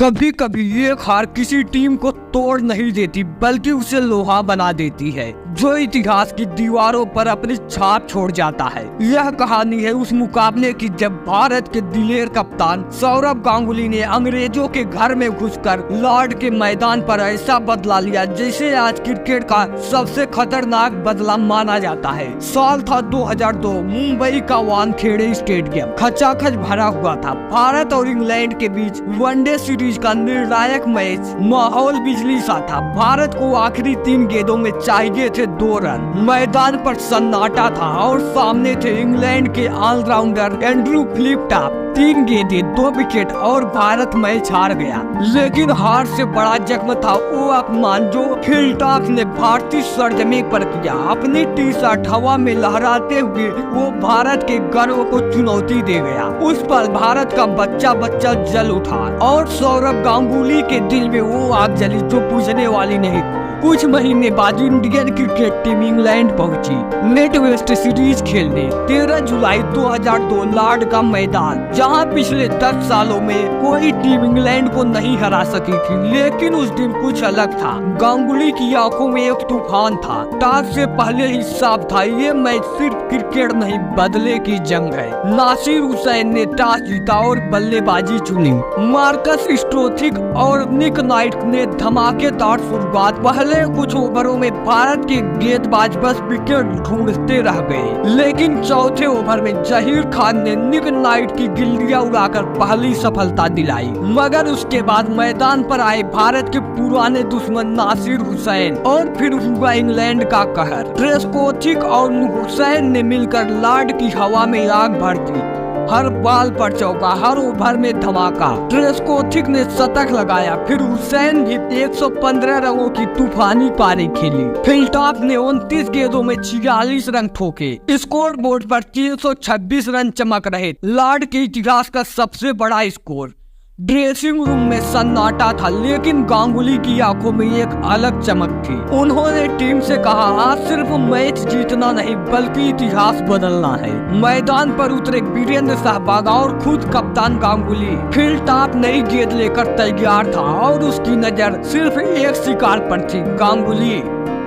कभी कभी ये हार किसी टीम को तोड़ नहीं देती बल्कि उसे लोहा बना देती है, जो इतिहास की दीवारों पर अपनी छाप छोड़ जाता है। यह कहानी है उस मुकाबले की जब भारत के दिलेर कप्तान सौरव गांगुली ने अंग्रेजों के घर में घुसकर लॉर्ड के मैदान पर ऐसा बदला लिया जिसे आज क्रिकेट का सबसे खतरनाक बदला माना जाता है। साल था 2002। मुंबई का वानखेड़े स्टेडियम खचाखच भरा हुआ था। भारत और इंग्लैंड के बीच वनडे सीरीज का निर्णायक मैच। माहौल बिजली सा था। भारत को आखिरी 3 गेंदों में चाहिए थे 2 रन। मैदान पर सन्नाटा था और सामने थे इंग्लैंड के ऑलराउंडर एंड्रू फ्लिपटॉप। 3 गेंदें 2 विकेट और भारत मैच हार गया। लेकिन हार से बड़ा जख्म था वो अपमान जो फ्लिपटॉप ने भारतीय सरजमी पर किया। अपनी टी-शर्ट हवा में लहराते हुए वो भारत के गर्व को चुनौती दे गया। उस पर भारत का बच्चा बच्चा जल उठा और सौरव गांगुली के दिल में वो आग जली जो बुझने वाली नहीं थी। कुछ महीने बाद इंडियन क्रिकेट टीम इंग्लैंड पहुंची नेट वेस्ट सीरीज खेलने। 13 जुलाई 2002 लॉर्ड का मैदान, जहां पिछले 10 सालों में कोई टीम इंग्लैंड को नहीं हरा सकी थी। लेकिन उस दिन कुछ अलग था। गांगुली की आंखों में एक तूफान था। टॉस से पहले ही साफ था ये मैच सिर्फ क्रिकेट नहीं बदले की जंग है। नासिर हुसैन ने टॉस जीता और बल्लेबाजी चुनी। मार्कस स्टोथिक और निक नाइट ने धमाकेदार शुरुआत। पहले कुछ ओवरों में भारत के गेंदबाज बस विकेट ढूंढते रह गए, लेकिन चौथे ओवर में जहीर खान ने निक नाइट की गिल्लियां उड़ाकर पहली सफलता दिलाई। मगर उसके बाद मैदान पर आए भारत के पुराने दुश्मन नासिर हुसैन और फिर हुआ इंग्लैंड का कहर। ट्रेस्कोथिक और हुसैन ने मिलकर लॉर्ड की हवा में आग भर दी। हर बॉल पर चौका, हर ओवर में धमाका। ट्रेस्कोथिक ने शतक लगाया, फिर हुसैन भी 115 रनों की तूफानी पारी खेली। फ्लिपटॉप ने 29 गेंदों में 46 रन ठोके। स्कोर बोर्ड पर 326 रन चमक रहे। लॉर्ड के इतिहास का सबसे बड़ा स्कोर। ड्रेसिंग रूम में सन्नाटा था, लेकिन गांगुली की आंखों में एक अलग चमक थी। उन्होंने टीम से कहा, आज सिर्फ मैच जीतना नहीं बल्कि इतिहास बदलना है। मैदान पर उतरे वीरेंद्र सहवाग और खुद कप्तान गांगुली। फ्लिपटॉप नई गेंद लेकर तैयार था और उसकी नजर सिर्फ एक शिकार पर थी, गांगुली।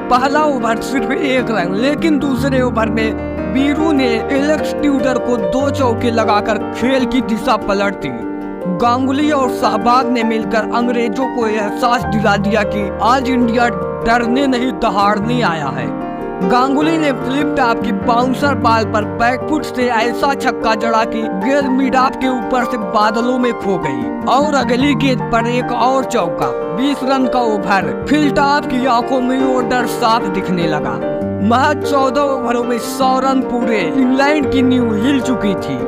पहला ओवर सिर्फ 1 रन, लेकिन दूसरे ओवर में वीरू ने एलेक्स ट्यूडर को 2 चौके लगाकर खेल की दिशा पलट दी। गांगुली और सहवाग ने मिलकर अंग्रेजों को एहसास दिला दिया कि आज इंडिया डरने नहीं दहाड़ने आया है। गांगुली ने फ्लिपटॉप की बाउंसर बॉल पर बैकफुट से ऐसा छक्का जड़ा कि गेंद मिड ऑफ के ऊपर से बादलों में खो गई और अगली गेंद पर एक और चौका। 20 रन का ओवर। फ्लिपटॉप की आंखों में वो डर साफ दिखने लगा। महज 14 ओवरों में 100 रन पूरे। इंग्लैंड की नींव हिल चुकी थी,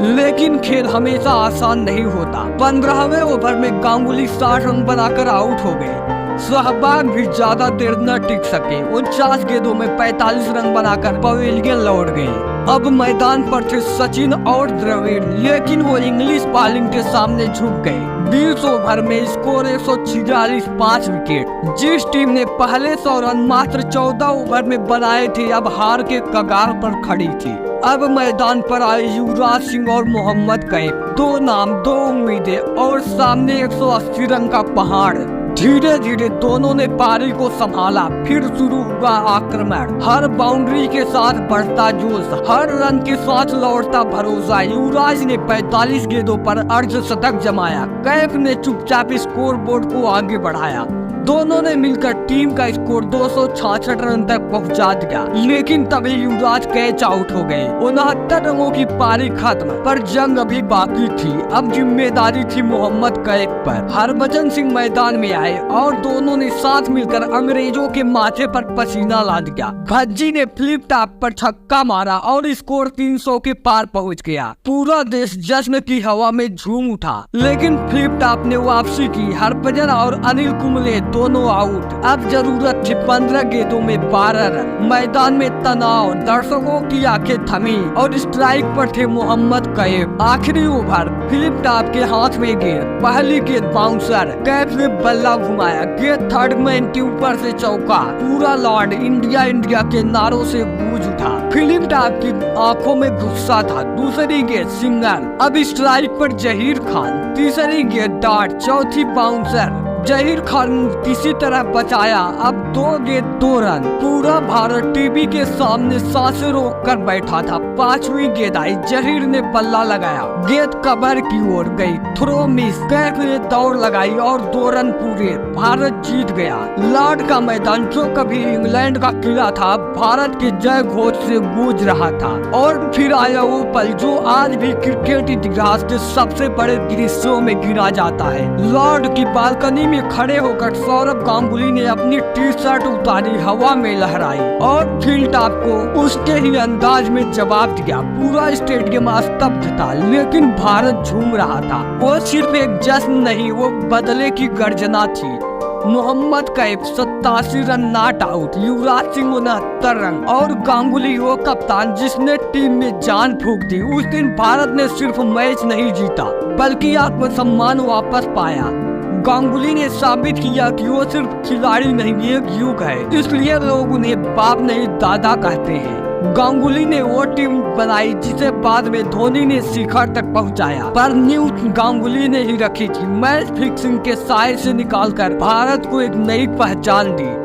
लेकिन खेल हमेशा आसान नहीं होता। 15वें ओवर में गांगुली 60 रन बनाकर आउट हो गए। सहवाग भी ज्यादा देर न टिक सके। 49 गेंदों में 45 रन बनाकर पवेलियन लौट गए। अब मैदान पर थे सचिन और द्रविड़, लेकिन वो इंग्लिश बॉलिंग के सामने झुक गए। 20 ओवर में स्कोर 146, 5 विकेट। जिस टीम ने पहले 100 रन मात्र 14 ओवर में बनाए थे, अब हार के कगार पर खड़ी थी। अब मैदान पर आए युवराज सिंह और मोहम्मद कैफ। 2 नाम, 2 उम्मीदें और सामने 180 रन का पहाड़। धीरे धीरे दोनों ने पारी को संभाला। फिर शुरू हुआ आक्रमण। हर बाउंड्री के साथ बढ़ता जोश, हर रन के साथ लौटता भरोसा। युवराज ने 45 गेंदों पर अर्धशतक जमाया। कैफ ने चुपचाप स्कोर बोर्ड को आगे बढ़ाया। दोनों ने मिलकर टीम का स्कोर 266 रन तक पहुंचा दिया, लेकिन तभी युवराज कैच आउट हो गए। 69 रनों की पारी खत्म, पर जंग अभी बाकी थी। अब जिम्मेदारी थी मोहम्मद कैफ पर। हरभजन सिंह मैदान में आए और दोनों ने साथ मिलकर अंग्रेजों के माथे पर पसीना ला दिया। भज्जी ने फ्लिपटॉप पर छक्का मारा और स्कोर 300 के पार पहुंच गया। पूरा देश जश्न की हवा में झूम उठा, लेकिन फ्लिपटॉप ने वापसी की। हरभजन और अनिल कुंबले दोनों आउट। अब जरूरत थी 15 गेंदों में 12 रन। मैदान में तनाव, दर्शकों की आंखें थमी और स्ट्राइक पर थे मोहम्मद कैफ। आखिरी ओवर, फिलिप टॉप के हाथ में गेंद, पहली गेंद बाउंसर, कैफ ने बल्ला घुमाया, गेंद थर्ड मैन के ऊपर से चौका। पूरा लॉर्ड इंडिया इंडिया के नारों से गूंज उठा। फिलिप टॉप की आंखों में गुस्सा था। दूसरी गेंद सिंगल, अब स्ट्राइक पर जहीर खान। तीसरी गेंद डॉट, चौथी बाउंसर। जहीर खान किसी तरह बचाया। अब 2 गेंद 2 रन। पूरा भारत टीवी के सामने सांसें रोक कर बैठा था। 5वीं गेंद आई, जहीर ने बल्ला लगाया, गेंद कवर की ओर गई, थ्रो मिस। कैफ ने दौड़ लगाई और 2 रन पूरे। भारत जीत गया। लॉर्ड का मैदान जो कभी इंग्लैंड का किला था, भारत के जय घोष से गूंज रहा था। और फिर आया वो पल जो आज भी क्रिकेट इतिहास के सबसे बड़े दृश्यों में गिना जाता है। लॉर्ड की बालकनी में खड़े होकर सौरभ गांगुली ने अपनी टी-शर्ट उतारी, हवा में लहराई और फील्ड टॉप को उसके ही अंदाज में जवाब दिया। पूरा स्टेडियम स्तब्ध था, लेकिन भारत झूम रहा था। वो सिर्फ एक जश्न नहीं, वो बदले की गर्जना थी। Mohammad Kaif 87 run not out, Yuvraj Singh 69 run और गांगुली वो कप्तान जिसने टीम में जान फूंक दी। उस दिन भारत ने सिर्फ मैच नहीं जीता, बल्कि आत्मसम्मान वापस पाया। गांगुली ने साबित किया कि वो सिर्फ खिलाड़ी नहीं, एक युग है, इसलिए लोग उन्हें बाप नहीं दादा कहते हैं। गांगुली ने वो टीम बनाई जिसे बाद में धोनी ने शिखर तक पहुंचाया, पर न्यूज़ गांगुली ने ही रखी थी। मैच फिक्सिंग के साए से निकालकर भारत को एक नई पहचान दी।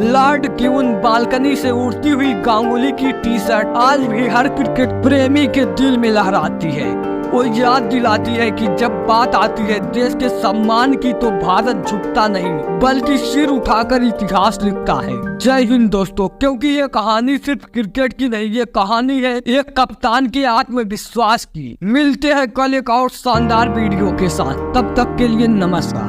लॉर्ड की उन बालकनी से उड़ती हुई गांगुली की टी-शर्ट आज भी हर क्रिकेट प्रेमी के दिल में लहराती है। वो याद दिलाती है कि जब बात आती है देश के सम्मान की तो भारत झुकता नहीं, बल्कि सिर उठाकर इतिहास लिखता है। जय हिंद दोस्तों, क्योंकि ये कहानी सिर्फ क्रिकेट की नहीं, ये कहानी है एक कप्तान के आत्मविश्वास की। मिलते हैं कल एक और शानदार वीडियो के साथ, तब तक के लिए नमस्कार।